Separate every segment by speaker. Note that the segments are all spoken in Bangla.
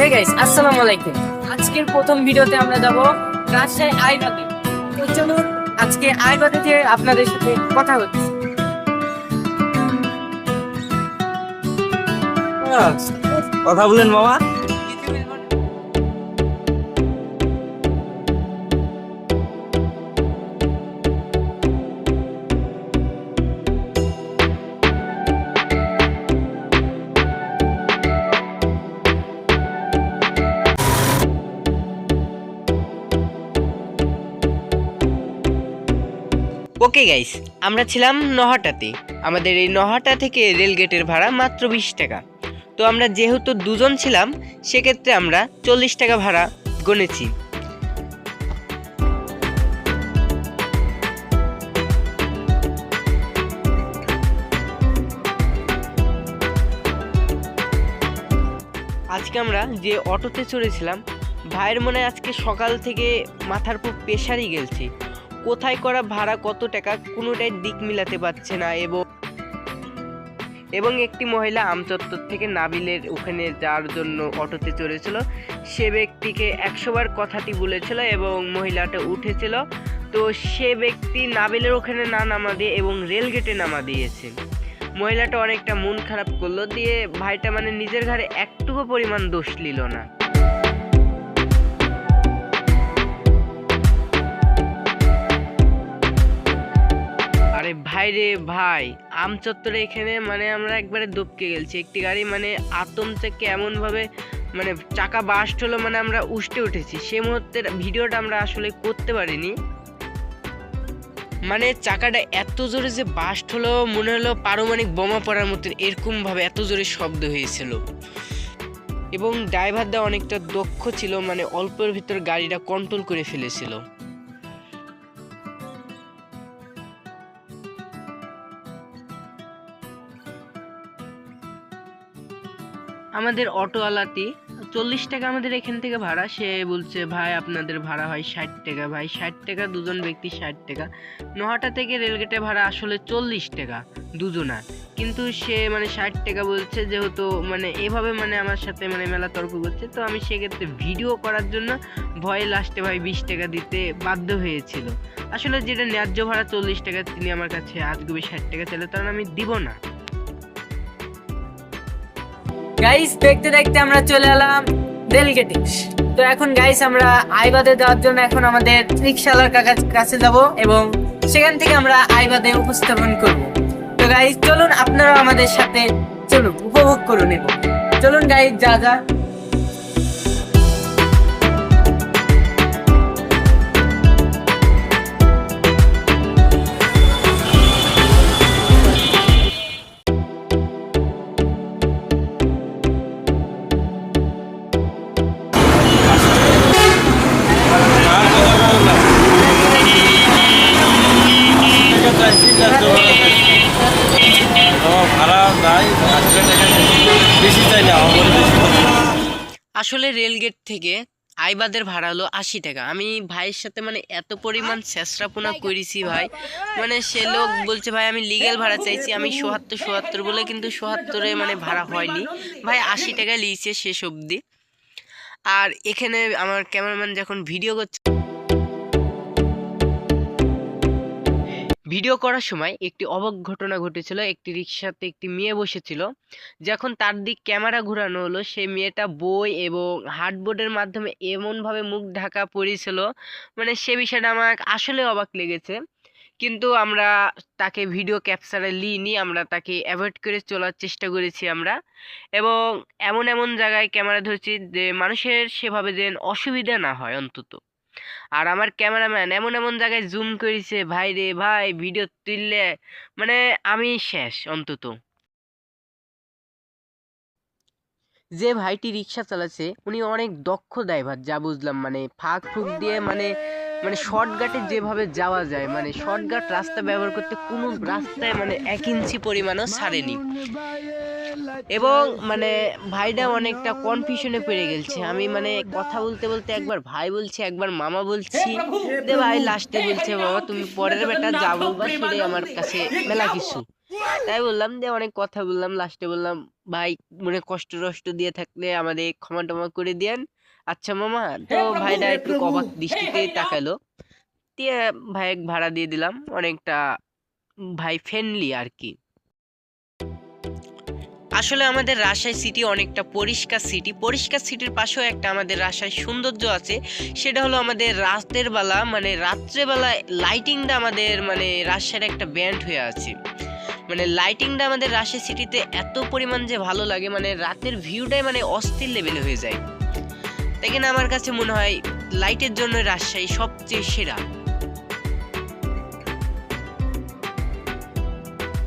Speaker 1: হে গাইস, আসসালামু আলাইকুম। আজকের প্রথম ভিডিওতে আমরা যাব রাজশাহী আইবাদে। তো চলুন আজকে আইবাদে যে আপনাদের সাথে কথা হচ্ছে।
Speaker 2: কথা বলেন মামা।
Speaker 3: ওকে গাইস, আমরা ছিলাম নহাটাতে। আমাদের এই নহাটা থেকে রেলগেটের ভাড়া মাত্র 20 টাকা। তো আমরা যেহেতু দুজন ছিলাম, সেক্ষেত্রে আমরা 40 টাকা ভাড়া গুনেছি। আজকে আমরা যে অটোতে চড়েছিলাম, ভাইয়ের মনে আজকে সকাল থেকে মাথার উপর প্রেশারই গেলছে। কোথায় করা ভাড়া কত টাকা কোনোটাই দিক মিলাতে পারছে না। এবং একটি মহিলা আমচত্বর থেকে নাবিলের ওখানে যাওয়ার জন্য অটোতে চড়েছিল, সে ব্যক্তিকে 100 বার কথাটি বলেছিল এবং মহিলাটা উঠেছিল। তো সে ব্যক্তি নাবিলের ওখানে না নামা দিয়ে এবং রেলগেটে নামা দিয়েছে। মহিলাটা অনেকটা মন খারাপ করলো, দিয়ে ভাইটা মানে নিজের ঘাড়ে একটুকু পরিমাণ দোষ নিল না। আরে ভাই রে ভাই, আমচত্বরে এখানে মানে আমরা একবারে দপকে গেছি। একটি গাড়ি মানে আতম থেকে এমন ভাবে মানে চাকা বাস্ট হলো, মানে আমরা উষ্টে উঠেছি। সে মুহূর্তের ভিডিওটা আমরা আসলে করতে পারিনি। মানে চাকাটা এত জোরে যে বাস্ট হলো, মনে হলো পারমাণবিক বোমা পড়ার মতন এরকম ভাবে এত জোরে শব্দ হয়েছিল। এবং ড্রাইভারটা অনেকটা দক্ষ ছিল, মানে অল্পের ভিতর গাড়িটা কন্ট্রোল করে ফেলেছিল। আমাদের অটোওয়ালাটি 40 টাকা আমাদের এখান থেকে ভাড়া। সে বলছে ভাই আপনাদের ভাড়া হয় 60 টাকা। ভাই 60 টাকা, দুজন ব্যক্তি 60 টাকা। নহাটা থেকে রেলগেটে ভাড়া আসলে 40 টাকা দুজনা, কিন্তু সে মানে 60 টাকা বলছে। যেহেতু মানে এভাবে মানে আমার সাথে মানে মেলা তর্ক করছে, তো আমি সেক্ষেত্রে ভিডিও করার জন্য ভয়ে লাস্টে ভাই 20 টাকা দিতে বাধ্য হয়েছিল। আসলে যেটা ন্যায্য ভাড়া 40 টাকা, তিনি আমার কাছে আজগুবি 60 টাকা চাইলে, কারণ আমি দিব না।
Speaker 1: গাইস, দেখতে দেখতে আমরা চলে এলাম রেলগেটে। তো এখন গাইস আমরা আইবাদে যাওয়ার জন্য এখন আমাদের রিক্সাওয়ালার কাছে যাব এবং সেখান থেকে আমরা আইবাদে উপস্থাপন করব। তো গাইস চলুন, আপনারা আমাদের সাথে চলুন, উপভোগ করুন এবং চলুন গাইস যা যা।
Speaker 3: আসলে রেলগেট থেকে আইবাদের ভাড়া হলো 80 টাকা। আমি ভাইয়ের সাথে মানে এত পরিমাণ ছেঁচড়াপোনা করেছি ভাই, মানে সে লোক বলছে ভাই আমি লিগেল ভাড়া চাইছি, আমি ৭৪ বলে, কিন্তু ৭৪-এ মানে ভাড়া হয়নি ভাই, 80 টাকা লিয়েছে শেষ অবধি। আর এখানে আমার ক্যামেরাম্যান যখন ভিডিও করছে, ভিডিও করার সময় একটি অবাক ঘটনা ঘটেছিল। একটি রিক্সাতে একটি মেয়ে বসেছিল, যখন তার দিক ক্যামেরা ঘোরানো হলো, সেই মেয়েটা বই এবং হার্ডবোর্ডের মাধ্যমে এমনভাবে মুখ ঢাকা পড়েছিল, মানে সে বিষয়টা আমার আসলে অবাক লেগেছে। কিন্তু আমরা তাকে ভিডিও ক্যাপচারে নিইনি, আমরা তাকে অ্যাভয়েড করে চলার চেষ্টা করেছি আমরা। এবং এমন এমন জায়গায় ক্যামেরা ধরছি যে মানুষের সেভাবে যেন অসুবিধা না হয় অন্তত। আর আমার ক্যামেরাম্যান এমন এমন জায়গায় জুম করেছে ভাই রে ভাই, ভিডিও তুললে মানে আমি শেষ অন্তত। যে ভাইটি রিক্সা চালাচ্ছে উনি অনেক দক্ষ ড্রাইভার, যা বুঝলাম। মানে ফাঁক ফুক দিয়ে মানে মানে শর্টকাটে যেভাবে যাওয়া যায়, মানে শর্টকাট রাস্তা ব্যবহার করতে কোনো রাস্তায় মানে 1 ইঞ্চি পরিমাণও ছাড়েনি। এবং মানে ভাইটা অনেকটা কনফিউশনে পড়ে গেছে। আমি মানে কথা বলতে বলতে একবার ভাই বলছি, একবার মামা বলছি, দে ভাই লাস্টে বলছে বাবা তুমি পরের বেটা যাবো বা সেটাই আমার কাছে মেলা কিছু। তাই বললাম যে অনেক কথা বললাম, লাস্টে বললাম ভাই মনে কষ্ট টষ্ট দিয়ে থাকলে আমাদের ক্ষমা টমা করে দেন। আচ্ছা মামা, তো ভাইরা একটু অবাক দৃষ্টিতে তাকালো, দিয়ে ভাই ভাড়া দিয়ে দিলাম অনেকটা, ভাই ফ্রেন্ডলি আর কি। আসলে আমাদের রাজশাহী সিটি অনেকটা পরিষ্কার সিটি, পরিষ্কার সিটির পাশেও একটা আমাদের রাজশাহী সৌন্দর্য আছে, সেটা হলো আমাদের রাতের বেলা মানে রাত্রেবেলা লাইটিংটা আমাদের মানে রাজশাহীর একটা ব্যান্ড হয়ে আছে। মানে লাইটিংটা আমাদের রাজশাহী সিটিতে এত পরিমাণ যে ভালো লাগে, মানে রাতের ভিউটাই মানে অস্থির লেভেলে হয়ে যায়। তাই কিনা আমার কাছে মনে হয় লাইটের জন্য রাজশাহী সবচেয়ে সেরা।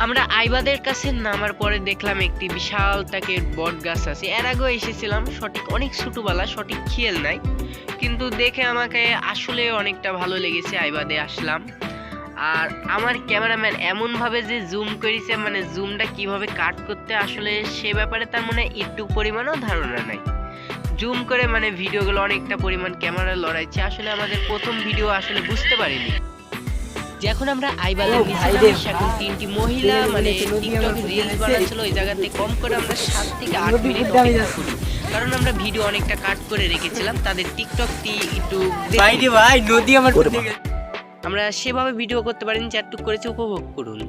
Speaker 3: আমরা আইবাদের কাছে নামার পরে দেখলাম একটি বিশাল টাকের বট গাছ আছে। এর আগেও এসেছিলাম, সঠিক অনেক ছোটবেলা, সঠিক খেয়াল নাই, কিন্তু দেখে আমাকে আসলে অনেকটা ভালো লেগেছে। আইবাদে আসলাম, আর আমার ক্যামেরাম্যান এমন ভাবে যে জুম করেছে, মানে জুমটা কিভাবে কাট করতে আসলে সে ব্যাপারে তার মনে একটু পরিমাণও ধারণা নাই। জুম করে মানে ভিডিওগুলো অনেকটা পরিমাণ ক্যামেরা লড়াইছে। আসলে আমাদের প্রথম ভিডিও আসলে বুঝতে পারিনি যে এখন আমরা আইবাদের এখন তিনটি মহিলা মানে টিকটকে রিলস বানাচ্ছিল, ওই জায়গাতে কম করে আমরা 7 থেকে 8 মিনিট অপেক্ষা করি, কারণ আমরা ভিডিও অনেকটা কাট করে রেখেছিলাম তাদের টিকটকটি একটু
Speaker 1: ভাই নদী আমার
Speaker 3: আমরা সেভাবে ভিডিও করতে পারিনি, চ্যাটটুক করেছে, উপভোগ করুন।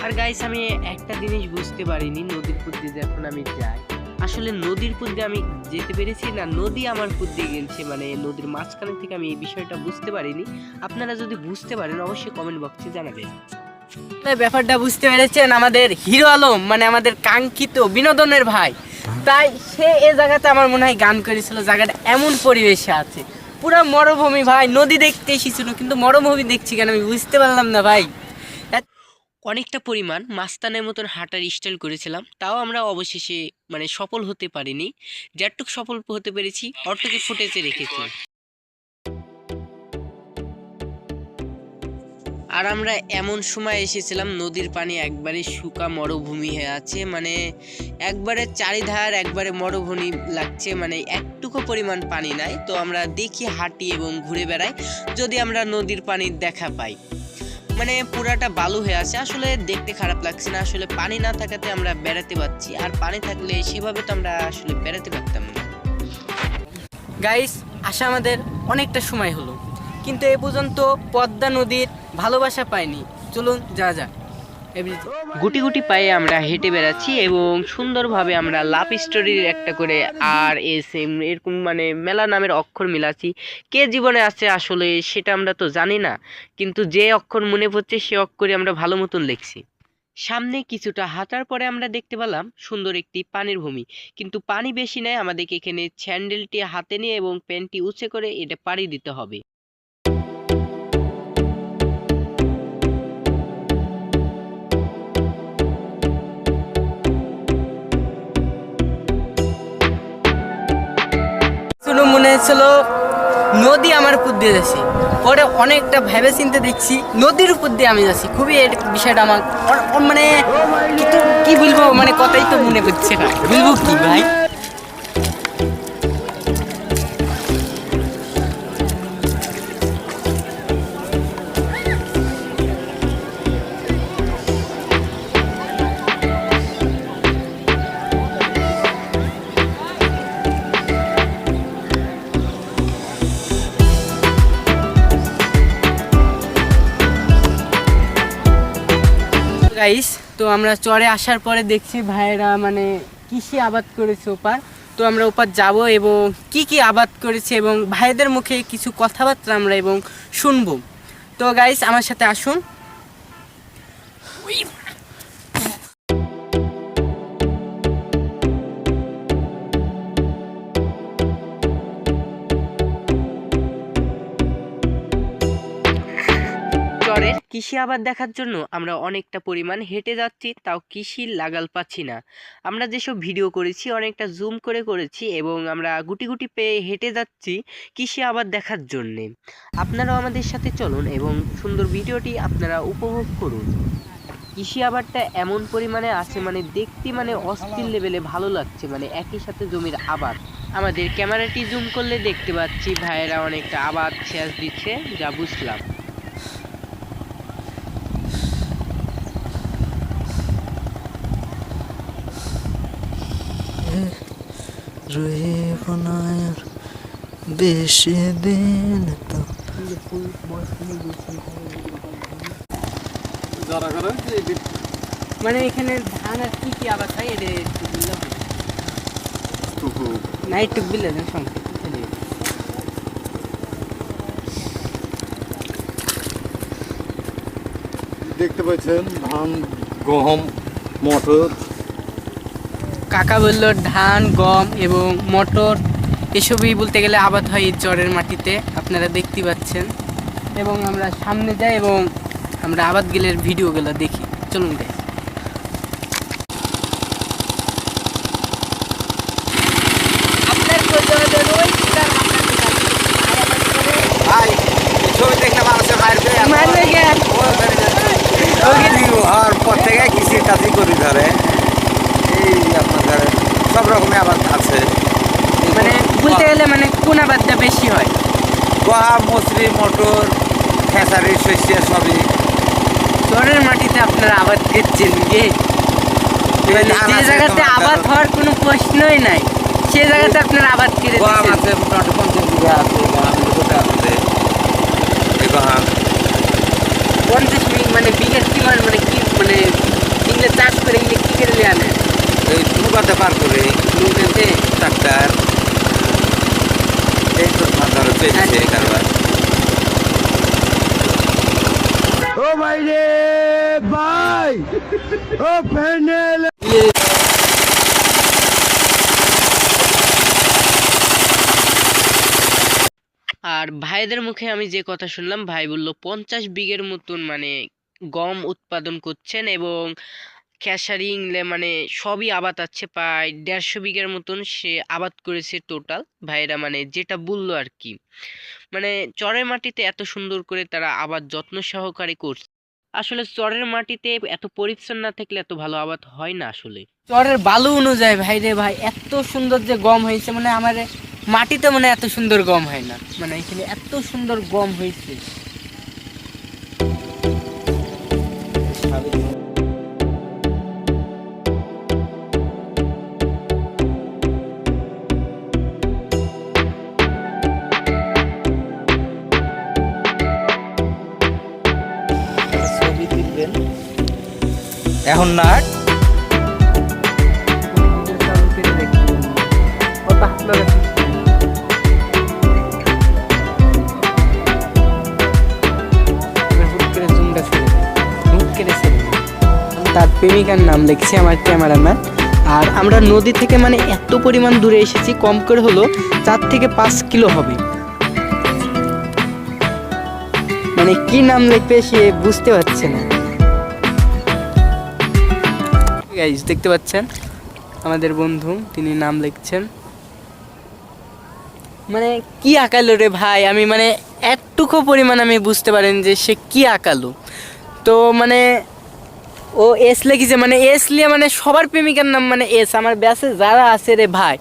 Speaker 3: আর গাইস আমি একটা জিনিস বুঝতে পারিনি, নদীর পুর দিয়ে যখন আমি যাই, আসলে নদীর পুর দিয়ে আমি যেতে পেরেছি না নদী আমার পুর দিয়ে গেছে, মানে নদীর মাঝখানে থেকে আমি এই বিষয়টা বুঝতে পারিনি। আপনারা যদি বুঝতে পারেন অবশ্যই কমেন্ট বক্সে জানাবেন।
Speaker 1: ব্যাপারটা বুঝতে পেরেছেন আমাদের হিরো আলম, মানে আমাদের কাঙ্ক্ষিত বিনোদনের ভাই, তাই সে এ জায়গাতে আমার মনে হয় গান করেছিল। জায়গাটা এমন পরিবেশে আছে, পুরো মরুভূমি ভাই, নদী দেখতে এসেছিল কিন্তু মরুভূমি দেখছি কেন আমি বুঝতে পারলাম না ভাই।
Speaker 3: অনেকটা পরিমাণ মাস্তানের মতন হাঁটার স্টাইল করেছিলাম, তাও আমরা অবশেষে মানে সফল হতে পারিনি। যেটুক সফল হতে পেরেছি অটুকু ফুটেজে রেখেছি। আর আমরা এমন সময় এসেছিলাম নদীর পানি একবারে শুকা মরুভূমি হয়ে আছে, মানে একবারে চারিধার একবারে মরুভূমি লাগছে, মানে একটুকু পরিমাণ পানি নাই। তো আমরা দেখি হাঁটি এবং ঘুরে বেড়াই যদি আমরা নদীর পানির দেখা পাই, মানে পুরাটা বালু হয়ে আছে। আসলে দেখতে খারাপ লাগছে না, আসলে পানি না থাকাতে আমরা বেড়াতে পারছি, আর পানি থাকলে সেভাবে তো আমরা আসলে বেড়াতে পারতাম না।
Speaker 1: গাইস আসা আমাদের অনেকটা সময় হলো, কিন্তু এ পর্যন্ত পদ্মা নদীর ভালোবাসা পাইনি। চলুন যা যা
Speaker 3: গুটি গুটি পায়ে আমরা হেঁটে বেড়াচ্ছি এবং সুন্দরভাবে আমরা লাভ স্টোরির একটা করে RSM এরকম মানে মেলা নামের অক্ষর মিলাচ্ছি। কে জীবনে আছে আসলে সেটা আমরা তো জানি না, কিন্তু যে অক্ষর মনে পড়ছে সে অক্ষরে আমরা ভালো মতন লিখছি। সামনে কিছুটা হাঁটার পরে আমরা দেখতে পেলাম সুন্দর একটি পানির ভূমি, কিন্তু পানি বেশি নেই, আমাদেরকে এখানে স্যান্ডেলটি হাতে নিয়ে এবং প্যান্টটি উঁচে করে এটা পাড়ি দিতে হবে।
Speaker 1: শুনে মনে হচ্ছিল নদী আমার উপর দিয়ে যাচ্ছে, পরে অনেকটা ভেবে চিন্তে দেখছি নদীর উপর দিয়ে আমি যাচ্ছি। খুবই এই বিষয়টা আমার মানে কি বলবো, মানে কথাই তো মনে করছে না, বলবো কি ভাই। গাইস তো আমরা চরে আসার পরে দেখছি ভাইয়েরা মানে কৃষি আবাদ করেছে ওপার, তো আমরা ওপার যাব এবং কি কি আবাদ করেছে এবং ভাইদের মুখে কিছু কথাবার্তা আমরা এবং শুনবো। তো গাইস আমার সাথে আসুন।
Speaker 3: চরের কৃষি আবাদ দেখার জন্য আমরা অনেকটা পরিমাণ হেঁটে যাচ্ছি, তাও কৃষির লাগাল পাচ্ছি না। আমরা যেসব ভিডিও করেছি অনেকটা জুম করে করেছি এবং আমরা গুটি গুটি পেয়ে হেঁটে যাচ্ছি কৃষি আবাদ দেখার জন্যে। আপনারাও আমাদের সাথে চলুন এবং সুন্দর ভিডিওটি আপনারা উপভোগ করুন। কৃষি আবাদটা এমন পরিমাণে আছে, মানে দেখতে মানে অস্থির লেভেলে ভালো লাগছে, মানে একই সাথে জমির আবাদ আমাদের ক্যামেরাটি জুম করলে দেখতে পাচ্ছি ভাইয়েরা অনেকটা আবাদ সেচ দিচ্ছে, যা বুঝলাম।
Speaker 2: রইব না আর বেশি দিন তো।
Speaker 1: মানে এখানে ধান আর কি কি আবাদ হয় এটা একটু বললে হবে? না একটু বললে না সংক্ষেপে।
Speaker 2: দেখতে পাচ্ছেন ধান, গম, মটর।
Speaker 1: কাকা বললো ধান, গম এবং মটর এসবই বলতে গেলে আবাদ হয় এই চরের মাটিতে, আপনারা দেখতে পাচ্ছেন। এবং আমরা সামনে যাই এবং আমরা আবাদ গেলের ভিডিওগুলো দেখি, চলুন যাই।
Speaker 2: ভাই ছবি দেখলে মানুষের মারবে আর পর থেকে কৃষির কাজই করি ধরে। এই আপনার ধরে সব রকমের আবাদ আছে,
Speaker 1: মানে বলতে গেলে মানে কোন আবাদটা বেশি হয়?
Speaker 2: গম, মসুরি, মটর, খেসারি, শস্য সবই।
Speaker 1: চরের মাটিতে আপনারা আবাদ করছেন যে মানে
Speaker 2: ধান
Speaker 1: যে
Speaker 2: আছে,
Speaker 1: জায়গাতে
Speaker 2: তোমার
Speaker 1: আবাদ
Speaker 2: ধরো।
Speaker 1: হওয়ার কোনো প্রশ্নই নাই, সে জায়গাতে আপনারা আবাদ করে
Speaker 2: গম
Speaker 1: দিচ্ছেন।
Speaker 2: আছে মোটামুটি 50 বিঘা আছে, গম গোটা আছে এই গম।
Speaker 1: 50 মানে বিঘের কি মানে কি মানে ইংলে চাষ করে ইংলে কি করে নিয়ে আনে?
Speaker 2: এই নৌকাতে পার করে
Speaker 1: নৌকাতে?
Speaker 2: ট্রাক্টর, এই তো তোমার ধরো চলছে কারবার। ও ভাই রে ভাই, ও প্যানেল
Speaker 3: আর ভাইদের মুখে আমি যে কথা শুনলাম, ভাই বলল 50 বিঘের মতন মানে গম উৎপাদন করছেন এবং খেসারি ইংলে মানে সবই আবাদ আছে, প্রায় 150 বিঘের মতন সে আবাদ করেছে টোটাল। ভাইরা মানে যেটা বললো আর কি, মানে চরের মাটিতে এত সুন্দর করে তারা আবাদ যত্ন সহকারে করছে। আসলে চরের মাটিতে এত পরিচ্ছন্ন না থাকলে এত ভালো আবাদ হয় না আসলে।
Speaker 1: চরের বালু অনুযায়ী ভাই রে ভাই এত সুন্দর যে গম হয়েছে, মানে আমার মাটিতে মানে এত সুন্দর গম হয় না, মানে এখানে এত সুন্দর গম হয়েছে।
Speaker 2: ছবি তুলবেন এখন না।
Speaker 1: তার প্রেমিকার নাম লিখছে আমার ক্যামেরাম্যান। আর আমরা নদী থেকে মানে এত পরিমাণ দূরে এসেছি, কম করে হলো 4 থেকে 5 কিলো হবে। মানে কি নাম লিখবে সে বুঝতে পারছে না। গাইস দেখতে পাচ্ছেন আমাদের বন্ধু, তিনি নাম লিখছেন। মানে কি আঁকালো রে ভাই, আমি মানে একটুকু পরিমাণ আমি বুঝতে পারেন যে সে কি আঁকালো। তো মানে ও এস লিখেছে, মানে এস লিয়ে মানে সবার প্রেমিকার নাম মানে এস। আমার ব্যাসে যারা আছে রে ভাই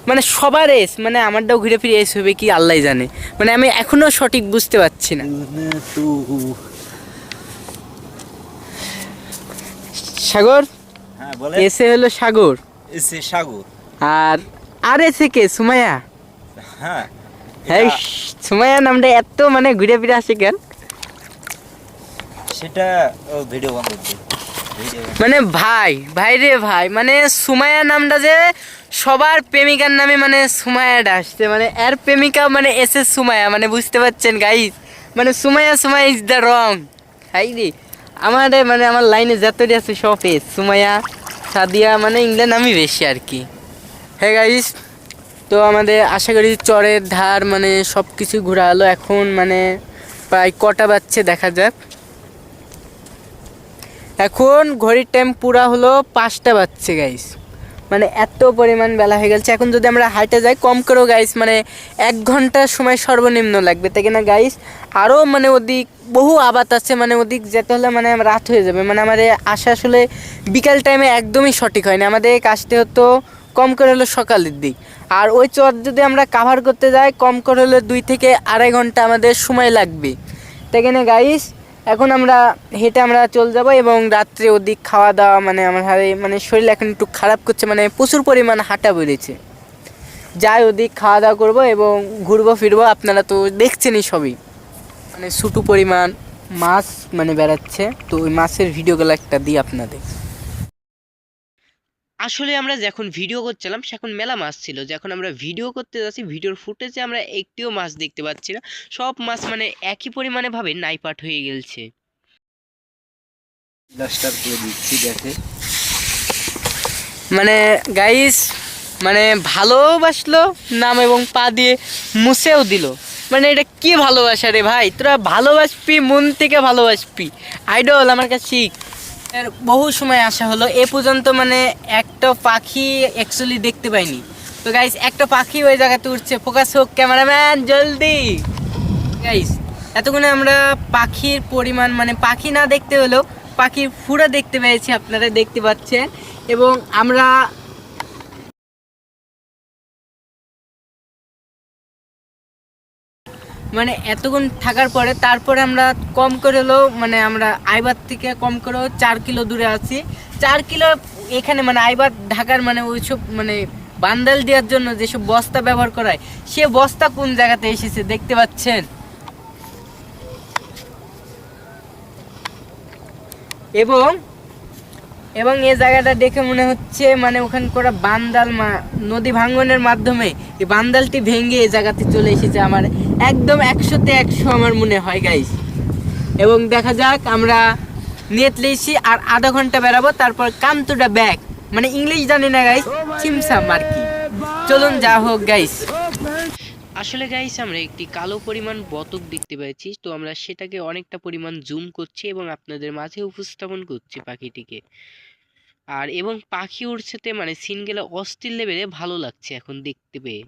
Speaker 1: মানে সবার এস, মানে আমারটাও ঘুরে ফিরে এস হবে কি আল্লাহ জানে, মানে আমি এখনো সঠিক বুঝতে পারছি না। সাগর,
Speaker 2: হ্যাঁ বলে।
Speaker 1: এসে হলো সাগর,
Speaker 2: এসে সাগর।
Speaker 1: আর এসে কে সুমাইয়া।
Speaker 2: হ্যাঁ
Speaker 1: হ্যাঁ সুমাইয়া নামটা এত মানে ঘুরে ফিরে আসে কেন?
Speaker 2: সেটা ভিডিও বন্ধ করে
Speaker 1: মানে ভাই ভাই রে ভাই, মানে সুমাইয়া নামটা যে সবার প্রেমিকার নামে মানে সুমাইয়াটা আসছে, মানে এর প্রেমিকা মানে এসে সুমাইয়া, মানে বুঝতে পারছেন গাইস, মানে Sumaiya Sumaiya is the wrong. হাই রে আমার মানে আমার লাইনে যতটি আছে সব এস, সুমাইয়া, সাদিয়া, মানে ইংল্যান্ড আমি বেশি আর কি। হ্যাঁ গাইস, তো আমাদের আশা করি চরের ধার মানে সব কিছু ঘোরা হলো। এখন মানে প্রায় কটা বাজছে দেখা যাক। এখন ঘড়ির টাইম পুরা হলো 5টা বাজছে গাইস, মানে এত পরিমাণ বেলা হয়ে গেছে। এখন যদি আমরা হাইটে যাই কম করেও গাইস মানে 1 ঘন্টা সময় সর্বনিম্ন লাগবে, তাই না গাইস? আরও মানে ওদিক বহু আবাদ আছে, মানে ওদিক যেতে হলে মানে রাত হয়ে যাবে। মানে আমাদের আসা আসলে বিকাল টাইমে একদমই সঠিক হয় না, আমাদের আসতে হতো কম করে হলো সকালের দিক। আর ওই চর যদি আমরা কাভার করতে যাই কম করে হলে 2 থেকে আড়াই ঘন্টা আমাদের সময় লাগবে। তাই না গাইস, এখন আমরা হেঁটে আমরা চলে যাব এবং রাত্রে ওদিক খাওয়া দাওয়া মানে আমার মানে শরীর এখন একটু খারাপ করছে, মানে প্রচুর পরিমাণ হাঁটা বেড়েছে। যাই ওদিক খাওয়া দাওয়া করবো এবং ঘুরবো ফিরবো। আপনারা তো দেখছেনই সবই, মানে ছোটো পরিমাণ মাছ মানে বেড়াচ্ছে, তো ওই মাছের ভিডিওগুলো একটা দিই আপনাদের।
Speaker 3: আসলে আমরা যখন ভিডিও করছিলাম সেখন মেলা মাছ ছিল, যখন আমরা ভিডিও করতে যাচ্ছি ভিডিওর ফুটেজে আমরা একটিও মাছ দেখতে পাচ্ছি না। সব মাছ মানে একই পরিমাণে ভাবে নাইপাট হয়ে গেছে।
Speaker 1: মানে গাইস মানে ভালোবাসলো নাম এবং পা দিয়ে মুছেও দিল, মানে এটা কি ভালোবাসা রে ভাই, তোরা ভালোবাসবি মন থেকে ভালোবাসবি। আইডল আমার কাছে শিখ। এর বহু সময় আসা হলো এ পর্যন্ত, মানে একটা পাখি অ্যাকচুয়ালি দেখতে পাইনি। তো গাইস একটা পাখি ওই জায়গাতে উঠছে, ফোকাস হোক ক্যামেরাম্যান জলদি। গাইস এতক্ষণে আমরা পাখির পরিমাণ মানে পাখি না দেখতে হলেও পাখির ফুড়া দেখতে পেয়েছি, আপনারা দেখতে পাচ্ছেন। এবং আমরা মানে এতক্ষণ থাকার পরে তারপরে আমরা কম করে হলেও মানে আমরা আইবার থেকে কম করেও 4 কিলো দূরে আছি। 4 কিলো এখানে মানে আইবার ঢাকার মানে ওইসব মানে বান্ডেল দেওয়ার জন্য যেসব বস্তা ব্যবহার করা হয় সে বস্তা কোন জায়গাতে এসেছে দেখতে পাচ্ছেন। এবং এবং এই জায়গাটা দেখে মনে হচ্ছে মানে ওখানে করা বান্দাল নদী ভাঙ্গনের মাধ্যমে এই বান্দালটি ভেঙে এই জায়গাতে চলে এসেছে। আমার একদম 100-তে 100 আমার মনে হয় গাইস। এবং দেখা যাক, আমরা নিয়ত লেছি আর আধা ঘন্টা বেরাবো, তারপর কাম টু দ্য ব্যাক। মানে ইংলিশ জানি না গাইস, চিমসাম আর কি। চলুন যা হোক গাইস।
Speaker 3: আসলে গাইস আমরা একটি কালো পরিমাণ বতক দেখতে পেয়েছি, তো আমরা সেটাকে অনেকটা পরিমাণ জুম করছি এবং আপনাদের মাঝে উপস্থাপন করছি পাখিটিকে। আর এবং পাখি উড়ছেতে মানে সিনগুলো অস্থির লেভেলে ভালো লাগছে এখন দেখতে পেয়ে।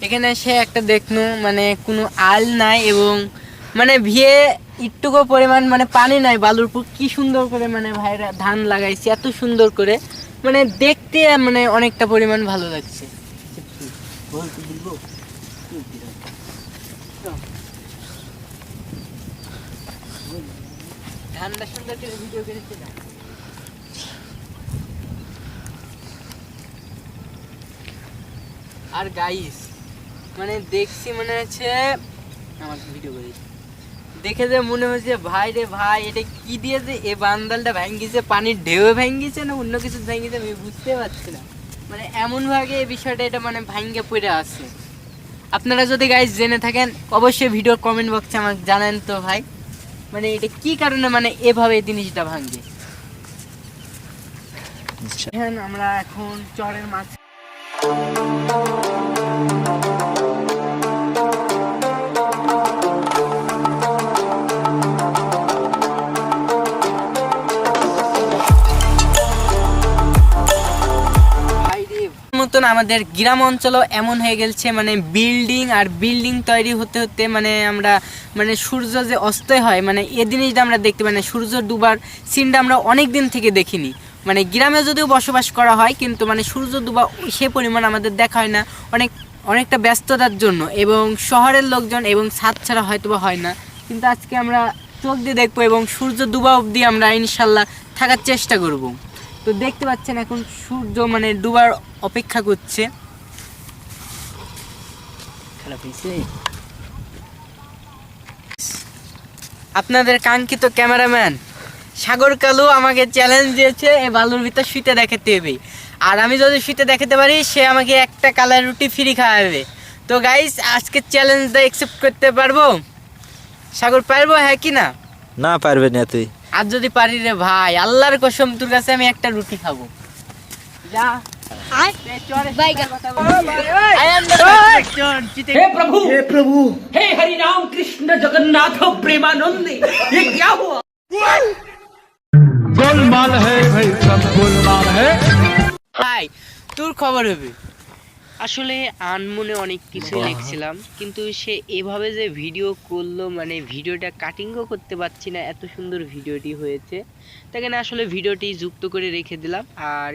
Speaker 1: এখানে এসে একটা দেখনু মানে কোনো আল নাই এবং মানে ভিয়ে একটুকু পরিমাণ মানে পানি নাই, বালুর উপর কি সুন্দর করে মানে ভাইরা ধান লাগাইছে এত সুন্দর করে, মানে দেখতে মানে অনেকটা পরিমাণ ভালো লাগছে। ধানটা সুন্দর করে ভিডিও করেছে না। আর গাইস মানে দেখছি মনে হচ্ছে আমার ভিডিও করেছি দেখে যে মনে হচ্ছে ভাই রে ভাই এটা কি দিয়েছে, এ বান্দালটা ভেঙেছে পানির ঢেউ ভেঙেছে না অন্য কিছু ভেঙেছে আমি বুঝতে পারছি না। মানে এমন ভাবে এই বিষয়টা এটা মানে ভাঙ্গে পড়ে আছে। আপনারা যদি গাইস জেনে থাকেন অবশ্যই ভিডিওর কমেন্ট বক্সে আমাকে জানেন তো ভাই, মানে এটা কি কারণে মানে এভাবে এই জিনিসটা ভাঙ্গে। আমরা এখন চরের মাছ মতন আমাদের গ্রাম অঞ্চলও এমন হয়ে গেছে, মানে বিল্ডিং আর বিল্ডিং তৈরি হতে হতে মানে আমরা মানে সূর্য যে অস্ত হয় মানে এই জিনিসটা আমরা দেখতে পাই না, সূর্য ডুবার সিনটা আমরা অনেক দিন থেকে দেখিনি। মানে গ্রামে যদিও বসবাস করা হয় কিন্তু মানে সূর্য ডুবা সে পরিমাণ আমাদের দেখা হয় না অনেকটা ব্যস্ততার জন্য, এবং শহরের লোকজন এবং ছাদ ছাড়া হয়তো বা হয় না। কিন্তু আজকে আমরা চোখ দিয়ে দেখবো এবং সূর্য ডুবা অবধি আমরা ইনশাল্লাহ থাকার চেষ্টা করব। তো দেখতে পাচ্ছেন এখন সূর্য মানে ডুবার অপেক্ষা করছে। আপনাদের কাঙ্ক্ষিত ক্যামেরাম্যান সাগর কালু আমাকে চ্যালেঞ্জ দিয়েছে এই বালুর ভিতর শুইতে দেখাতে হবে, আর আমি যদি শুইতে দেখাতে পারি সে আমাকে একটা কালার রুটি ফ্রি খাওয়াবে। তো গাইস আজকে চ্যালেঞ্জটা অ্যাকসেপ্ট করতে পারবো সাগর, পারবো হ্যাঁ কি না?
Speaker 2: না পারবে না তুই।
Speaker 1: আর যদি পারি রে ভাই আল্লাহর কসম তোর কাছে আমি একটা রুটি খাবো। যা
Speaker 3: हे प्रभु हे हरि राम कृष्ण जगन्नाथ प्रेमानंद ये क्या हुआ
Speaker 4: गोलमाल है भाई सब गोलमाल है
Speaker 1: ভাই তোর খবর হবে।
Speaker 3: আসলে আনমনে অনেক কিছুই লিখছিলাম, কিন্তু সে এভাবে যে ভিডিও করলো, মানে ভিডিওটা কাটিংও করতে পারছি না, এত সুন্দর ভিডিওটি হয়েছে। তাকে না আসলে ভিডিওটি যুক্ত করে রেখে দিলাম। আর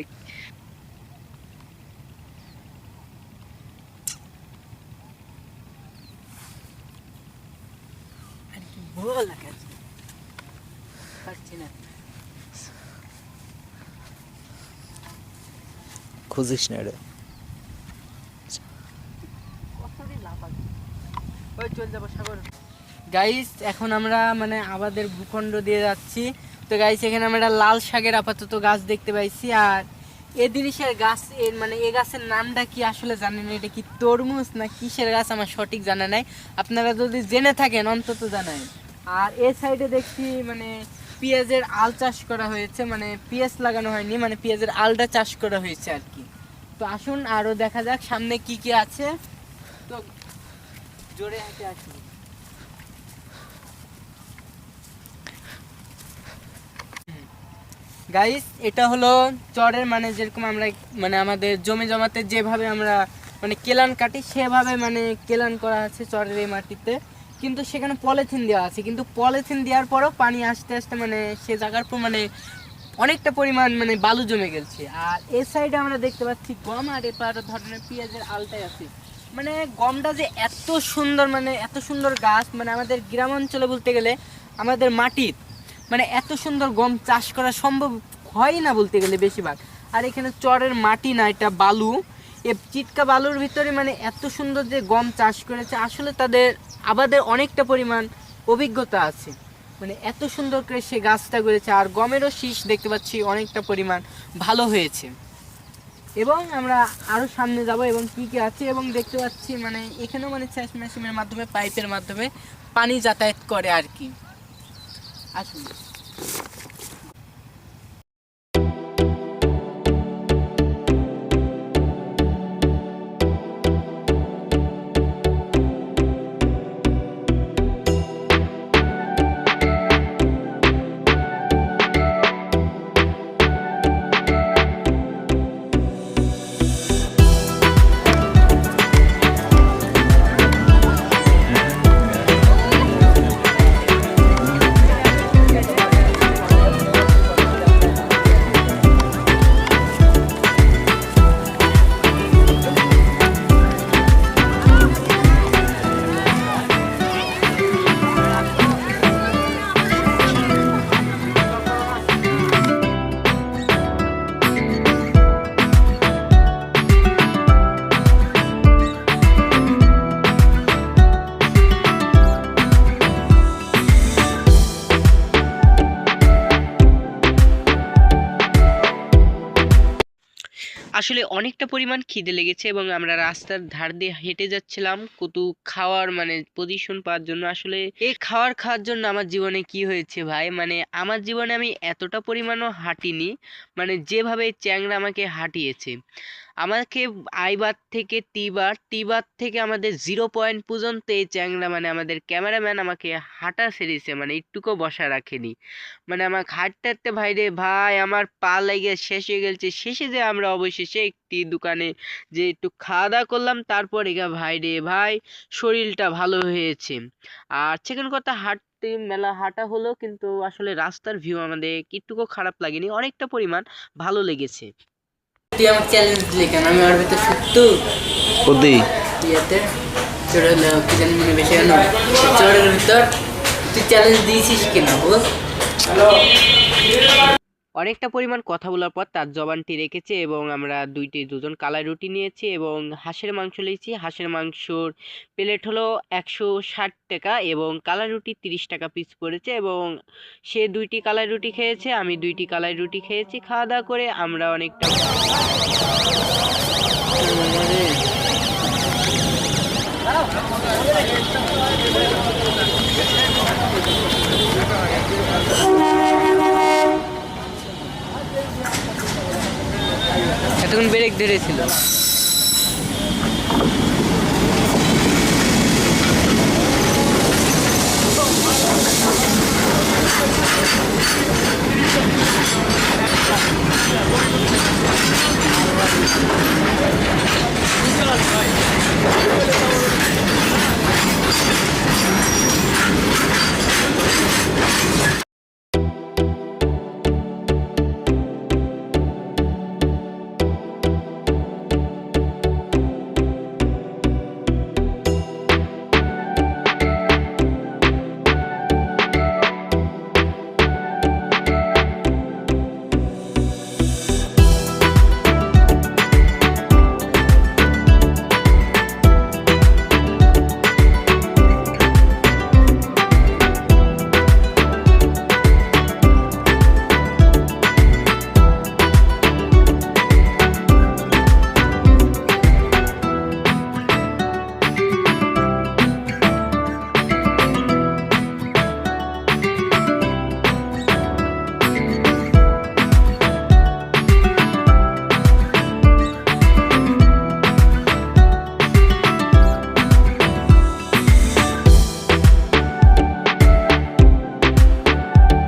Speaker 1: বল না কেন? পারছি না।
Speaker 2: খুঁজিস না রে।
Speaker 1: গাইস এখন আমরা মানে আমাদের ভূখণ্ড দিয়ে যাচ্ছি। তো গাইস এখানে আমরা লাল শাকের আপাতত গাছ দেখতে পাইছি। আর এই জিনিসের গাছ এর মানে এই গাছের নামটা কি আসলে জানেন? এটা কি তরমুজ না কিসের গাছ আমার সঠিক জানা নাই। আপনারা যদি জেনে থাকেন অন্তত জানাই। আর এই সাইডে দেখছি মানে পেঁয়াজের আল চাষ করা হয়েছে, মানে পেঁয়াজ লাগানো হয়নি, মানে পেঁয়াজের আলটা চাষ করা হয়েছে আর কি। তো আসুন আরো দেখা যাক সামনে কি কি আছে। তো জোরে হাঁটে আসুন। গাইস এটা হলো চরের মানে যেরকম আমরা মানে আমাদের জমি জমাতে যেভাবে আমরা মানে কেলান কাটি সেভাবে মানে কেলান করা আছে চরের এই মাটিতে, কিন্তু সেখানে পলিথিন দেওয়া আছে। কিন্তু পলিথিন দেওয়ার পরও পানি আস্তে আস্তে মানে সে জায়গার পর মানে অনেকটা পরিমাণ মানে বালু জমে গেছে। আর এই সাইডে আমরা দেখতে পাচ্ছি গম, আর এপার ধরনের পেঁয়াজের আলটাই আছে। মানে গমটা যে এত সুন্দর, মানে এত সুন্দর গাছ, মানে আমাদের গ্রাম অঞ্চলে বলতে গেলে আমাদের মাটির মানে এত সুন্দর গম চাষ করা সম্ভব হয় না বলতে গেলে বেশিরভাগ। আর এখানে চরের মাটি না, এটা বালু, এ চিটকা বালুর ভিতরে মানে এত সুন্দর যে গম চাষ করেছে, আসলে তাদের আবাদের অনেকটা পরিমাণ অভিজ্ঞতা আছে, মানে এত সুন্দর করে সে গাছটা করেছে। আর গমেরও শীষ দেখতে পাচ্ছি অনেকটা পরিমাণ ভালো হয়েছে। এবং আমরা আরও সামনে যাব এবং কী কী আছে এবং দেখতে পাচ্ছি মানে এখানেও মানে সেচ মেশিনের মাধ্যমে পাইপের মাধ্যমে পানি যাতায়াত করে আর কি। আসুন
Speaker 3: আসলে অনেকটা পরিমাণ খিদে লেগেছে এবং আমরা রাস্তার ধার দিয়ে হেঁটে যাচ্ছিলাম কতু খাওয়ার মানে পজিশন পাওয়ার জন্য। আসলে এই খাওয়ার জন্য আমার জীবনে কি হয়েছে ভাই, মানে আমার জীবনে আমি এতটা পরিমাণও হাঁটিনি, মানে যেভাবে চ্যাংরা আমাকে হাঁটিয়েছে। আমাকে আইবার থেকে টিবার থেকে আমাদের 0 পয়েন্ট পর্যন্ত এই চ্যাংরা মানে আমাদের ক্যামেরাম্যান আমাকে হাঁটা সেরেছে, মানে একটুকু বসা রাখেনি। মানে আমার হাঁটতে হাঁটতে ভাই রে ভাই আমার পা লেগে শেষ হয়ে গেছে। শেষে যে আমরা অবশেষে একটি দোকানে যে একটু খাওয়া দাওয়া করলাম, তারপর এগা ভাই রে ভাই শরীরটা ভালো হয়েছে। আর সেকেন্ড কথা, হাঁটতে মেলা হাঁটা হলো, কিন্তু আসলে রাস্তার ভিউ আমাদের একটুকু খারাপ লাগেনি, অনেকটা পরিমাণ ভালো লেগেছে।
Speaker 1: তুই আমার চ্যালেঞ্জ দিলি কেন? আমি ওর ভিতর সত্য
Speaker 2: ওদি
Speaker 1: ইয়াতে চড়ে কি জানি মনে বেশি কেন চড়ের ভিতর তুই চ্যালেঞ্জ দিয়েছিস কেন বল?
Speaker 3: অনেকটা পরিমাণ কথা বলার পর তার জবানটি রেখেছে এবং আমরা দুজন কালাই রুটি নিয়েছি এবং হাঁসের মাংস নিয়েছি। হাঁসের মাংসর প্লেট হলো 160 টাকা এবং কালাই রুটি 30 টাকা পিস পড়েছে এবং সে 2টি কালাই রুটি খেয়েছে, আমি 2টি কালাই রুটি খেয়েছি। খাওয়া দাওয়া করে আমরা অনেকটা এতক্ষণ ব্রেক ধরেছিল।